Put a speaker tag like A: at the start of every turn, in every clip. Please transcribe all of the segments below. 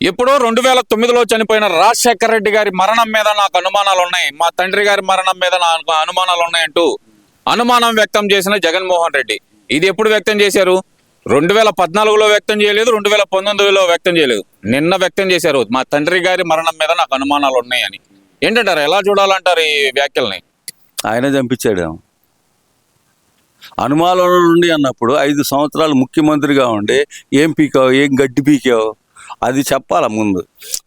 A: ఎప్పుడో 2009లో చనిపోయిన రాజశేఖర రెడ్డి గారి మరణం మీద నాకు అనుమానాలు ఉన్నాయి, మా తండ్రి గారి మరణం మీద నాకు అనుమానాలు ఉన్నాయంటూ అనుమానం వ్యక్తం చేసిన జగన్మోహన్ రెడ్డి ఇది ఎప్పుడు వ్యక్తం చేశారు? 2014లో వ్యక్తం చేయలేదు, 2019లో వ్యక్తం చేయలేదు, నిన్న వ్యక్తం చేశారు మా తండ్రి గారి మరణం మీద నాకు అనుమానాలు ఉన్నాయని. ఏంటంటారు, ఎలా చూడాలంటారు ఈ వ్యాఖ్యల్ని?
B: ఆయన చంపించాడు. అనుమానాల నుండి అన్నప్పుడు 5 సంవత్సరాలు ముఖ్యమంత్రిగా ఉండి ఏం పీకావు, ఏం గడ్డి పీకావు అది చెప్పాల ముందు.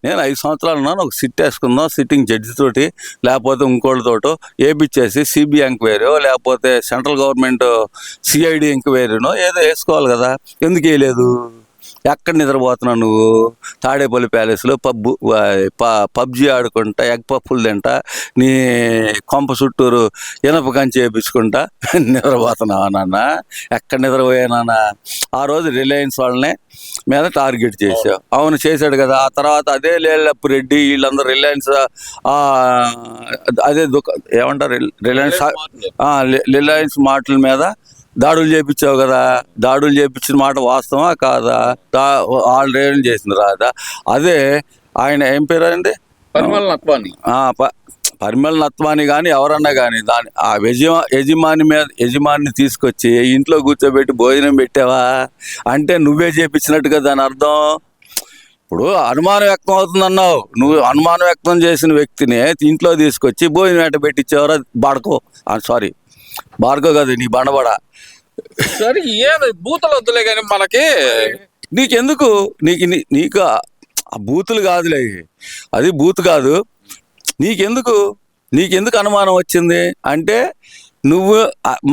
B: నేను 5 సంవత్సరాలు ఉన్నాను, ఒక సిట్ వేసుకుందాం, సిట్టింగ్ జడ్జి తోటి లేకపోతే ఇంకోటితోటో ఏపిచ్చేసి సిబిఐ ఎంక్వైరీ లేకపోతే సెంట్రల్ గవర్నమెంట్ సిఐడి ఎంక్వైరీనో ఏదో వేసుకోవాలి కదా. ఎందుకు వేయలేదు? ఎక్కడ నిద్రపోతున్నావు నువ్వు? తాడేపల్లి ప్యాలెస్లో పబ్జి ఆడుకుంటా, ఎగ్ పప్పులు తింటా, నీ కొంప చుట్టూరు ఇనప కంచి వేయించుకుంటా నిద్రపోతున్నావా నాన్న? ఎక్కడ నిద్రపోయానా? ఆ రోజు రిలయన్స్ వాళ్ళని మీద టార్గెట్ చేసావు. అవును చేశాడు కదా. ఆ తర్వాత అదే లేళ్ళప్పు రెడ్డి వీళ్ళందరూ రిలయన్స్ అదే ఏమంటారు రిలయన్స్ మార్ట్ల మీద దాడులు చేయించావు కదా. దాడులు చేయించిన మాట వాస్తవా కాదా? వాళ్ళు ఏం చేసింది రాదా? అదే ఆయన ఏం పేరు అండి,
A: పరిమళ నత్వాని.
B: పరిమళ నత్వాని కానీ ఎవరన్నా కానీ దాని ఆ యజమాని తీసుకొచ్చి ఇంట్లో కూర్చోబెట్టి భోజనం పెట్టావా అంటే నువ్వే చేయించినట్టుగా దాని అర్థం. ఇప్పుడు అనుమానం వ్యక్తం అవుతుందన్నావు, నువ్వు అనుమానం వ్యక్తం చేసిన వ్యక్తిని ఇంట్లో తీసుకొచ్చి భోజనం వేట పెట్టించేవారా? బార్కో కాదు నీ బండబడ.
A: సరే ఏది బూతులు వద్దులే కానీ మనకి
B: నీకెందుకు? నీకు ఆ బూతులు కాదులే, అది బూత్ కాదు. నీకెందుకు అనుమానం వచ్చింది అంటే నువ్వు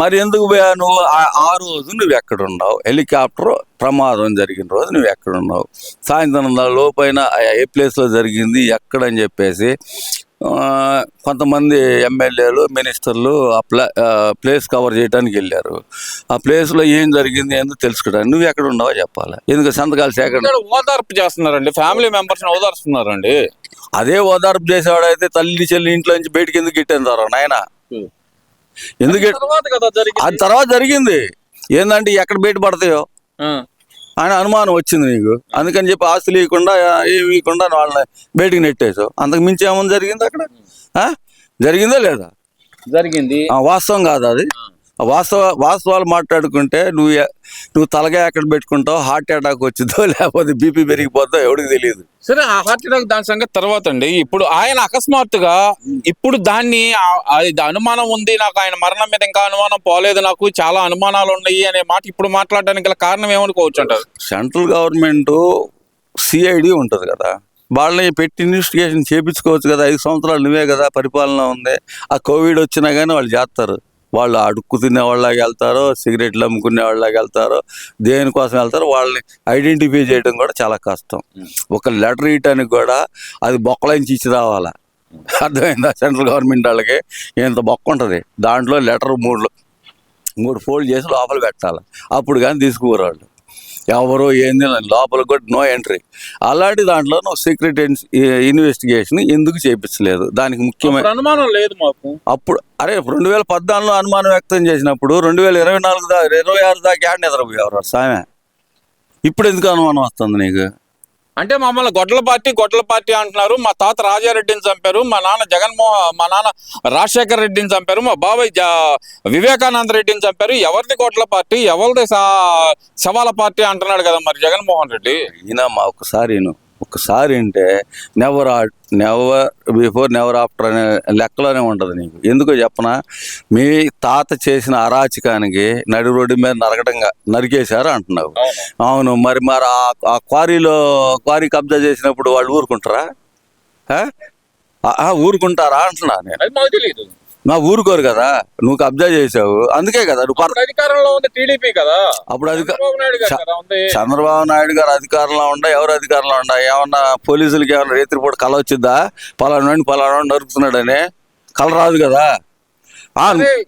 B: మరి ఎందుకు నువ్వు ఆ రోజు నువ్వు ఎక్కడున్నావు? హెలికాప్టర్ ప్రమాదం జరిగిన రోజు నువ్వు ఎక్కడున్నావు? సాయంత్రం లోపైన ఏ ప్లేస్లో జరిగింది ఎక్కడని చెప్పేసి కొంతమంది ఎమ్మెల్యేలు మినిస్టర్లు ఆ ప్లేస్ కవర్ చేయడానికి వెళ్ళారు. ఆ ప్లేస్లో ఏం జరిగింది ఎందుకు తెలుసుకోవడానికి నువ్వు ఎక్కడ ఉన్నావో చెప్పాలి. ఎందుకు సంతకాలు సేకరణ
A: ఓదార్పు చేస్తున్నారండి, ఫ్యామిలీ మెంబర్స్ ఓదార్స్తున్నారండి.
B: అదే ఓదార్పు చేసేవాడు అయితే తల్లి చెల్లి ఇంట్లో నుంచి బయటికి ఎందుకు గిట్టేంతారు నాయన? ఎందుకు అది తర్వాత జరిగింది ఏందంటే ఎక్కడ బయట పడతాయో అని అనుమానం వచ్చింది నీకు. అందుకని చెప్పి ఆస్తులు ఇవ్వకుండా ఏమి ఇవ్వకుండా వాళ్ళని బయటికి నెట్టేసావు. అంతకు మించి ఏమన్నా జరిగింది అక్కడ? జరిగిందా లేదా?
A: జరిగింది.
B: వాస్తవం కాదు అది. వాస్తవాలు మాట్లాడుకుంటే నువ్వు తలగా ఎక్కడ పెట్టుకుంటావు, హార్ట్ అటాక్ వచ్చిందో లేకపోతే బీపీ పెరిగిపోద్దో ఎవరికి తెలియదు.
A: సరే ఆ హార్ట్ అటాక్ దాని సంగతి తర్వాత అండి. ఇప్పుడు ఆయన అకస్మాత్తుగా ఇప్పుడు దాన్ని అనుమానం ఉంది నాకు, ఆయన మరణం మీద ఇంకా అనుమానం పోలేదు, నాకు చాలా అనుమానాలు ఉన్నాయి అనే మాట ఇప్పుడు మాట్లాడడానికి గల కారణం ఏమనుకోవచ్చు అంటారు?
B: సెంట్రల్ గవర్నమెంట్ సిఐడి ఉంటుంది కదా, వాళ్ళని పెట్టి ఇన్వెస్టిగేషన్ చేయించుకోవచ్చు కదా. 5 సంవత్సరాలు నువ్వే కదా పరిపాలన ఉంది. ఆ కోవిడ్ వచ్చినా కానీ వాళ్ళు చేస్తారు. వాళ్ళు అడుక్కు తినే వాళ్ళకి వెళ్తారో, సిగరెట్లు అమ్ముకునే వాళ్ళకి వెళ్తారో, దేనికోసం వెళ్తారో వాళ్ళని ఐడెంటిఫై చేయడం కూడా చాలా కష్టం. ఒక లెటర్ ఇవ్వటానికి కూడా అది బొక్కలోంచి ఇచ్చి రావాలా. అర్థమైందా? సెంట్రల్ గవర్నమెంట్ వాళ్ళకి ఇంత బొక్క ఉంటుంది, దాంట్లో లెటర్ మూడు ఫోల్డ్ చేసి లోపల పెట్టాలి. అప్పుడు కానీ తీసుకుపోరాళ్ళు ఎవరో ఏంది లోపల కూడా నో ఎంట్రీ. అలాంటి దాంట్లో నువ్వు సీక్రెట్ ఇన్వెస్టిగేషన్ ఎందుకు చేయించలేదు? దానికి ముఖ్యమైన
A: అనుమానం లేదు మాకు.
B: అప్పుడు 2014లో అనుమానం వ్యక్తం చేసినప్పుడు 2024 26 దాకా ఏడ నిద్రపోయేవారు సామె. ఇప్పుడు ఎందుకు అనుమానం వస్తుంది నీకు?
A: అంటే మమ్మల్ని గొడ్ల పార్టీ అంటున్నారు. మా తాత రాజారెడ్డిని చంపారు, మా నాన్న రాజశేఖర రెడ్డిని చంపారు, మా బాబాయ్ వివేకానంద రెడ్డిని చంపారు. ఎవరిది గొడ్ల పార్టీ, ఎవరిది శవాల పార్టీ అంటున్నాడు కదా మరి జగన్మోహన్ రెడ్డి.
B: ఈయన ఒక్కసారి అంటే నెవర్ బిఫోర్ నెవర్ ఆఫ్టర్ అనే లెక్కలోనే ఉంటుంది నీకు. ఎందుకో చెప్పనా? మీ తాత చేసిన అరాచకానికి నడి రోడ్డు మీద నరికేశారు అంటున్నావు. అవును, మరి ఆ క్వారీ కబ్జా చేసినప్పుడు వాళ్ళు ఊరుకుంటారా? ఊరుకుంటారా అంటున్నా నేను.
A: తెలియదు,
B: నా ఊరుకోరు కదా. నువ్వు కబ్జా చేసావు, అందుకే కదా నువ్వు
A: అధికారంలో ఉంది టీడీపీ కదా.
B: అప్పుడు చంద్రబాబు నాయుడు గారు అధికారంలో ఎవరు అధికారంలో ఏమన్నా పోలీసులకి ఏమన్నా రేత్రిపూట కళ వచ్చిద్దా? పలానా నరుకుతున్నాడని కళ రాదు కదా.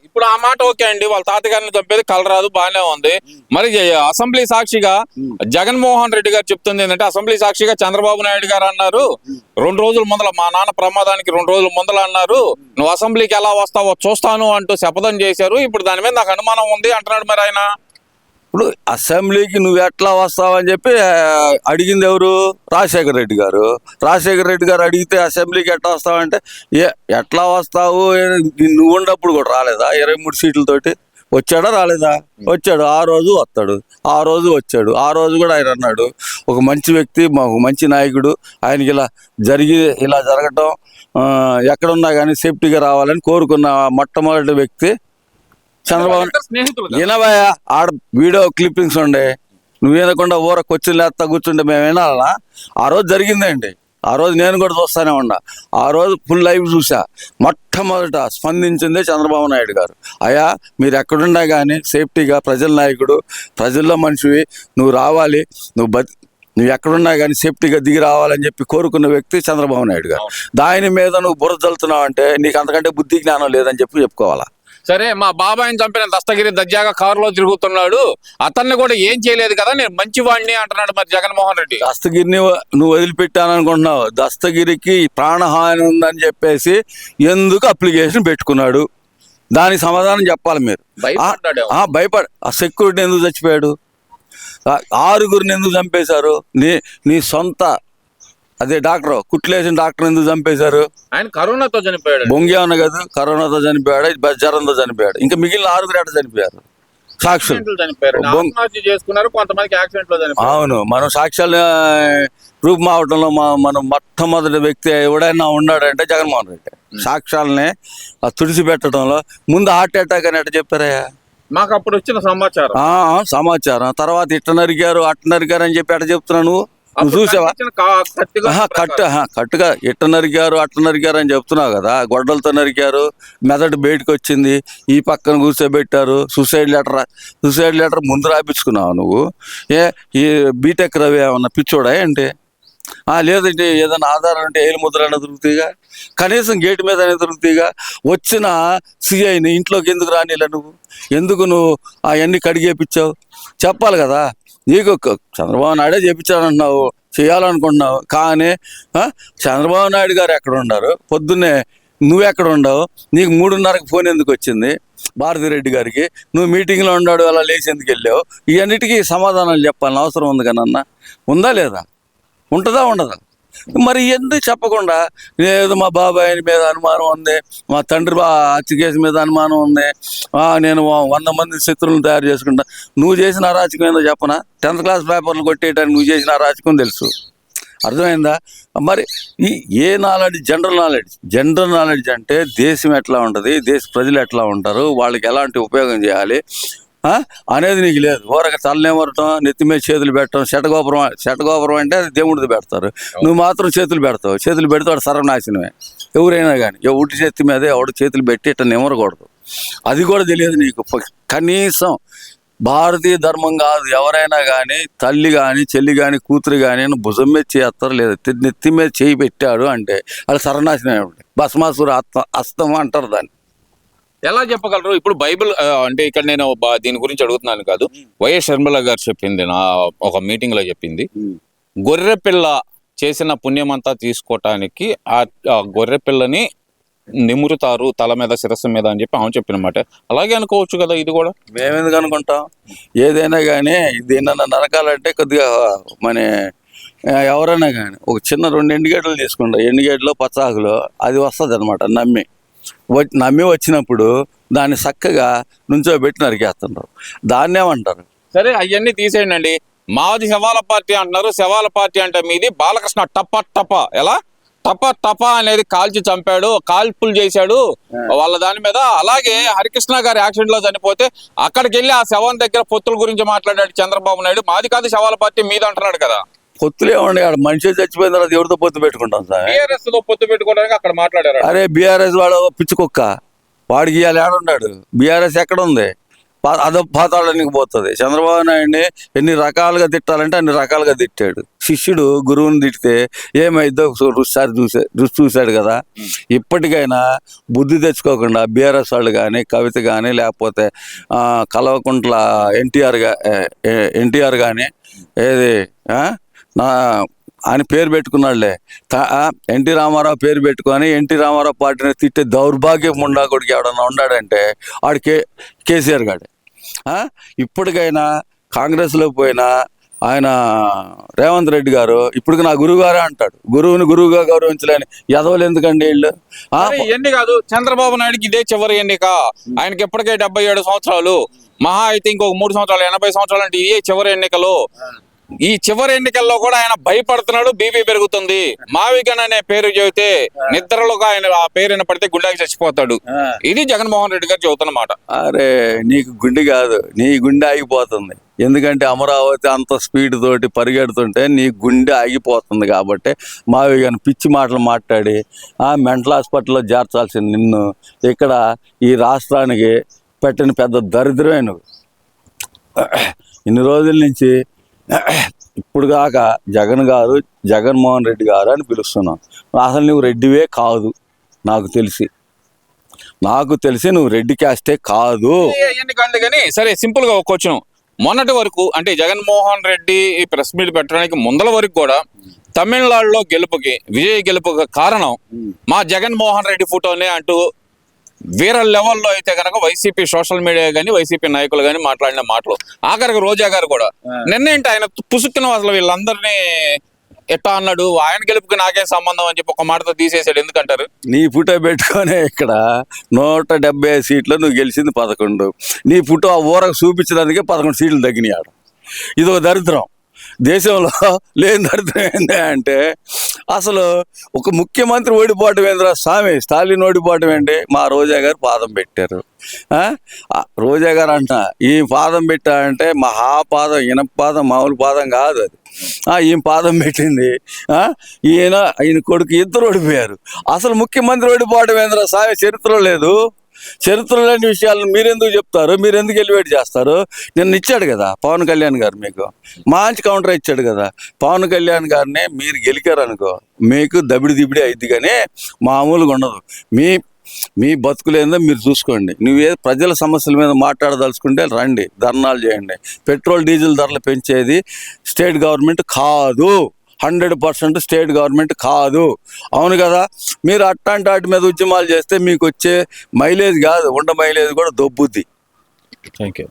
A: ఇప్పుడు ఆ మాట ఓకే అండి, వాళ్ళ తాతగారిని చంపేది కలరాదు, బాగానే ఉంది. మరి అసెంబ్లీ సాక్షిగా జగన్మోహన్ రెడ్డి గారు చెప్తుంది ఏంటంటే, అసెంబ్లీ సాక్షిగా చంద్రబాబు నాయుడు గారు అన్నారు 2 రోజుల ముందల, మా నాన్న ప్రమాదానికి 2 రోజుల ముందల అన్నారు, నువ్వు అసెంబ్లీకి ఎలా వస్తావో చూస్తాను అంటూ శపథం చేశారు. ఇప్పుడు దాని మీద నాకు అనుమానం ఉంది అంటున్నాడు. మరి ఆయన
B: ఇప్పుడు అసెంబ్లీకి నువ్వు ఎట్లా వస్తావని చెప్పి అడిగింది ఎవరు? రాజశేఖర రెడ్డి గారు. రాజశేఖర రెడ్డి గారు అడిగితే అసెంబ్లీకి ఎట్లా వస్తావంటే ఎట్లా వస్తావు, నువ్వు ఉన్నప్పుడు కూడా రాలేదా 23 సీట్లతోటి? వచ్చాడా రాలేదా? వచ్చాడు. ఆ రోజు వస్తాడు, ఆ రోజు వచ్చాడు. ఆ రోజు కూడా ఆయన అన్నాడు, ఒక మంచి వ్యక్తి, మాకు మంచి నాయకుడు, ఆయనకి ఇలా జరగటం ఎక్కడున్నా కానీ సేఫ్టీగా రావాలని కోరుకున్న మొట్టమొదటి వ్యక్తి చంద్రబాబు.
A: స్నేహితులు
B: వినవయ్య, ఆడ వీడియో క్లిప్పింగ్స్ ఉండే, నువ్వు వినకుండా ఊర కొచ్చులు లేస్తా కూర్చుంటే మేము వినాలా? ఆ రోజు జరిగిందండి. ఆ రోజు నేను కూడా చూస్తానే ఉన్నా. ఆ రోజు ఫుల్ లైవ్ చూసా. మొట్టమొదట స్పందించిందే చంద్రబాబు నాయుడు గారు. అయ్యా, మీరు ఎక్కడున్నా కానీ సేఫ్టీగా, ప్రజల నాయకుడు, ప్రజల్లో మనిషివి, నువ్వు రావాలి, నువ్వు ఎక్కడున్నా కానీ సేఫ్టీగా దిగి రావాలని చెప్పి కోరుకున్న వ్యక్తి చంద్రబాబు నాయుడు గారు. దాని మీద నువ్వు బుర్ర జల్లుతున్నావు అంటే నీకు అంతకంటే బుద్ధి జ్ఞానం లేదని చెప్పుకోవాలా.
A: సరే, మా బాబాయిని చంపిన దస్తగిరి దర్జాగా కారులో తిరుగుతున్నాడు, అతన్ని కూడా ఏం చేయలేదు కదా, నేను మంచివాడిని అంటున్నాడు మరి జగన్మోహన్ రెడ్డి.
B: దస్తగిరిని నువ్వు వదిలిపెట్టాననుకుంటున్నావు. దస్తగిరికి ప్రాణహాని ఉందని చెప్పేసి ఎందుకు అప్లికేషన్ పెట్టుకున్నాడు? దానికి సమాధానం చెప్పాలి మీరు. భయపడ ఆ సెక్యూరిటీ ఎందుకు చచ్చిపోయాడు? 6గురిని ఎందుకు చంపేశారు? నీ సొంత అదే డాక్టర్, కుట్లేసిన డాక్టర్ ఎందుకు చంపేశారు?
A: ఆయన కరోనాతో చనిపోయాడు.
B: బొంగే అన్న కదా, కరోనాతో చనిపోయాడు, జ్వరంతో చనిపోయాడు. ఇంకా మిగిలిన 6గురు ఎట్లా చనిపోయారు? సాక్షులు
A: చేసుకున్నారు, కొంతమందికి యాక్సిడెంట్ లో చనిపోయారు.
B: అవును, మనం సాక్ష్యాలు రూపం అవటంలో మనం మొట్టమొదటి వ్యక్తి ఎవడైనా ఉన్నాడంటే జగన్మోహన్ రెడ్డి. సాక్ష్యాలని తుడిచిపెట్టడంలో ముందు హార్ట్ అటాక్ అని ఎట్లా చెప్పారయ్యా?
A: మాకు అప్పుడు వచ్చిన
B: సమాచారం తర్వాత ఇట్ట నరికారు అట్ట నరికారు అని చెప్పి ఎట్ట చెప్తున్నావు నువ్వు చూసావా? కట్టుగా ఇట్ట నరికారు అట్ట నరికారు అని చెప్తున్నావు కదా. గొడ్డలతో నరికారు, మెదడు బయటకు వచ్చింది, ఈ పక్కన కూర్చోబెట్టారు. సూసైడ్ లెటర్ ముందు రాయించుకున్నావు నువ్వు. ఈ బీటెక్ రవి ఏమన్నా పిచ్చోడా ఏంటి? లేదంటే ఏదైనా ఆధారం అంటే ఏలు ముద్ర అయినా దొరుకుతాయిగా, కనీసం గేటు మీద అయినా దొరుకుతాయిగా. వచ్చిన సిఐని ఇంట్లోకి ఎందుకు రానిలా? ఎందుకు నువ్వు అవన్నీ కడిగేపించావు? చెప్పాలి కదా. నీకు చంద్రబాబు నాయుడే చేయించాలంటున్నావు, చేయాలనుకుంటున్నావు. కానీ చంద్రబాబు నాయుడు గారు ఎక్కడ ఉన్నారు? పొద్దున్నే నువ్వెక్కడ ఉండవు? నీకు 3:30కి ఫోన్ ఎందుకు వచ్చింది భారతిరెడ్డి గారికి? నువ్వు మీటింగ్లో ఉన్నాడు, అలా లేచి ఎందుకు వెళ్ళావు? ఇవన్నిటికీ సమాధానాలు చెప్పాలని అవసరం ఉంది కానీ అన్న, ఉందా లేదా? ఉంటుందా ఉండదా? మరి ఎందుకు చెప్పకుండా ఏదో మా బాబాయ్ మీద అనుమానం ఉంది, మా తండ్రి హత్య కేసు మీద అనుమానం ఉంది, నేను 100 మంది శత్రువులను తయారు చేసుకుంటా. నువ్వు చేసిన అరాచకం ఏందో చెప్పనా? 10th క్లాస్ పేపర్లు కొట్టేయడానికి నువ్వు చేసిన అరాచకం తెలుసు. అర్థమైందా? మరి ఏ నాలెడ్జ్? జనరల్ నాలెడ్జ్ అంటే దేశం ఎట్లా ఉంటుంది, దేశ ప్రజలు ఎట్లా ఉంటారు, వాళ్ళకి ఎలాంటి ఉపయోగం చేయాలి అనేది నీకు లేదు. ఊరక తలనేమరటం, నెత్తి మీద చేతులు పెట్టడం. శటగోపురం అంటే అది దేవుడిది పెడతారు, నువ్వు మాత్రం చేతులు పెడతావు. చేతులు పెడితే వాడు సర్వనాశనమే. ఎవరైనా కానీ ఎవరి చేతి మీద ఎవడు చేతులు పెట్టి ఇట్లా నిమరకూడదు. అది కూడా తెలియదు నీకు. కనీసం భారతీయ ధర్మం కాదు, ఎవరైనా కానీ తల్లి కానీ చెల్లి కానీ కూతురు కానీ భుజం మీద చేస్తారు, లేదా నెత్తి మీద చేయి పెట్టాడు అంటే అది సర్వనాశనం. భస్మాసుర అస్తం అంటారు దాన్ని.
A: ఎలా చెప్పగలరు? ఇప్పుడు బైబిల్ అంటే ఇక్కడ నేను దీని గురించి అడుగుతున్నాను కాదు, వైఎస్ షర్మిల గారు చెప్పింది, నా ఒక మీటింగ్ లో చెప్పింది, గొర్రె పిల్ల చేసిన పుణ్యమంతా తీసుకోవటానికి ఆ గొర్రె పిల్లని నిమురుతారు తల మీద, శిరస్సు మీద అని చెప్పి ఆమె చెప్పిన మాట. అలాగే అనుకోవచ్చు కదా ఇది కూడా.
B: మేమెందుకు అనుకుంటాం? ఏదైనా కానీ దీన్ని నరకాలంటే కొద్దిగా మన ఎవరైనా కానీ ఒక చిన్న 2 ఎండుగడ్డలు తీసుకుంటా, ఎండుగడ్డలో పచ్చాకులో అది వస్తుంది అనమాట. నమ్మి వచ్చినప్పుడు దాన్ని చక్కగా నుంచోబెట్టి నరికేస్తున్నారు. దాన్ని ఏమంటారు?
A: సరే, అవన్నీ తీసేయండి. మాది శవాల పార్టీ అంటున్నారు. శవాల పార్టీ అంటే మీది బాలకృష్ణ టప ఎలా టప అనేది కాల్చి చంపాడు, కాల్పులు చేశాడు వాళ్ళ దాని మీద. అలాగే హరికృష్ణ గారి యాక్సిడెంట్ లో చనిపోతే అక్కడికి వెళ్ళి ఆ శవం దగ్గర పొత్తుల గురించి మాట్లాడాడు చంద్రబాబు నాయుడు. మాది కాదు శవాల పార్టీ మీది అంటున్నాడు కదా.
B: పొత్తులే ఉండే, మనిషి చచ్చిపోయిన తర్వాత ఎవరితో పొత్తు పెట్టుకుంటాం సార్?
A: బీఆర్ఎస్ తో పొత్తు పెట్టుకోవడానికి అక్కడ మాట్లాడారు.
B: అరే బీఆర్ఎస్ వాడు పిచ్చుకొక్క, వాడికి ఇవాళ ఏడున్నాడు? బీఆర్ఎస్ ఎక్కడ ఉంది? అదో పాతాళానికి పోతుంది. చంద్రబాబు నాయుడిని ఎన్ని రకాలుగా తిట్టాలంటే అన్ని రకాలుగా తిట్టాడు. శిష్యుడు గురువుని తిట్టితే ఏమైందో రుచి చూశాడు కదా. ఇప్పటికైనా బుద్ధి తెచ్చుకోకుండా బీఆర్ఎస్ వాళ్ళు కానీ, కవిత కానీ, లేకపోతే కల్వకుంట్ల ఎన్టీఆర్ కానీ, ఏది ఆయన పేరు పెట్టుకున్నాడులే, ఎన్టీ రామారావు పేరు పెట్టుకొని ఎన్టీ రామారావు పార్టీని తిట్టే దౌర్భాగ్యం ఉండాకొడికి ఎవడన్నా ఉన్నాడంటే వాడు కేసీఆర్ గాడే. ఇప్పటికైనా కాంగ్రెస్లో పోయినా ఆయన రేవంత్ రెడ్డి గారు ఇప్పుడు నా గురువు గారే అంటాడు. గురువుని గురువుగా గౌరవించలేని ఎదవలు ఎందుకండి వీళ్ళు?
A: అరే ఎన్ని కాదు, చంద్రబాబు నాయుడుకి ఇదే చివరి ఎన్నిక. ఆయనకి ఇప్పటికే 77 సంవత్సరాలు, మహా అయితే ఇంకొక 3 సంవత్సరాలు 80 సంవత్సరాలు అంటే ఇదే చివరి ఎన్నికలు. ఈ చివరి ఎన్నికల్లో కూడా ఆయన భయపడుతున్నాడు, బీపీ పెరుగుతుంది. మావిగన్ అనే పేరు చెబితే నిద్రలోగా ఆయన ఆ పేరు వినపడితే గుండెకి చచ్చిపోతాడు. ఇది జగన్మోహన్ రెడ్డి గారు చెబుతున్న మాట.
B: అరే నీకు గుండె కాదు, నీ గుండె ఆగిపోతుంది. ఎందుకంటే అమరావతి అంత స్పీడ్ తోటి పరిగెడుతుంటే నీ గుండె ఆగిపోతుంది. కాబట్టి మావిగన్ పిచ్చి మాటలు మాట్లాడి మెంటల్ హాస్పిటల్లో చేర్చాల్సింది నిన్ను ఇక్కడ ఈ రాష్ట్రానికి పెట్టిన పెద్ద దరిద్రమే నువ్వు. ఇన్ని రోజుల నుంచి ఇప్పుడు దాకా జగన్మోహన్ రెడ్డి గారు అని పిలుస్తున్నావు. అసలు నువ్వు రెడ్డివే కాదు. నాకు తెలిసి నువ్వు రెడ్డి క్యాస్టే కాదు.
A: ఎన్నికలు కానీ సరే, సింపుల్ గా ఒక క్వశ్చన్. మొన్నటి వరకు అంటే జగన్మోహన్ రెడ్డి ఈ ప్రెస్ మీట్ పెట్టడానికి ముందల వరకు కూడా తమిళనాడులో విజయ్ గెలుపుకి కారణం మా జగన్మోహన్ రెడ్డి ఫోటోనే అంటూ వేరే లెవెల్లో అయితే కనుక వైసీపీ సోషల్ మీడియా కానీ వైసీపీ నాయకులు కానీ మాట్లాడిన మాటలు, ఆఖరికి రోజా గారు కూడా నిన్నేంటి ఆయన పుసుక్కున అసలు వీళ్ళందరినీ ఎట్టా అన్నాడు, ఆయన గెలుపుకి నాకేం సంబంధం అని చెప్పి ఒక మాటతో తీసేసాడు. ఎందుకంటారు?
B: నీ ఫోటో పెట్టుకొని ఇక్కడ 175 సీట్లు నువ్వు గెలిచింది 11. నీ ఫోటో ఆ ఊరకు చూపించడానికే 11 సీట్లు తగ్గినాడు. ఇది ఒక దరిద్రం. దేశంలో లేని దరిద్రం ఏంటి అంటే అసలు ఒక ముఖ్యమంత్రి ఓడిపోవటం ఏంద్రా స్వామి, స్టాలిన్ ఓడిపోవటం ఏంటి? మా రోజా గారు పాదం పెట్టారు. రోజా గారు అంట ఈ పాదం పెట్టారంటే మహాపాదం, ఇనపాదం, మామూలు పాదం కాదు అది. ఈయన పాదం పెట్టింది. ఈయన కొడుకు ఇద్దరు ఓడిపోయారు. అసలు ముఖ్యమంత్రి ఓడిపోవడం ఏంద్రా స్వామి? చరిత్రలో లేదు. చరిత్ర లేని విషయాలను మీరెందుకు చెప్తారు? మీరు ఎందుకు ఎలివేట్ చేస్తారు? నిన్న ఇచ్చాడు కదా పవన్ కళ్యాణ్ గారు, మీకు మంచి కౌంటర్ ఇచ్చాడు కదా. పవన్ కళ్యాణ్ గారిని మీరు గెలికారనుకో మీకు దబిడి అయింది, కానీ మామూలుగా ఉండదు. మీ బతుకులేందో మీరు చూసుకోండి. నువ్వే ప్రజల సమస్యల మీద మాట్లాడదలుచుకుంటే రండి, ధర్నాలు చేయండి. పెట్రోల్ డీజిల్ ధరలు పెంచేది స్టేట్ గవర్నమెంట్ కాదు, 100% స్టేట్ గవర్నమెంట్ కాదు. అవును కదా? మీరు అట్లాంటి వాటి మీద ఉద్యమాలు చేస్తే మీకు వచ్చే మైలేజ్ కాదు, మైలేజ్ కూడా దొబ్బుద్ది.
A: Thank you.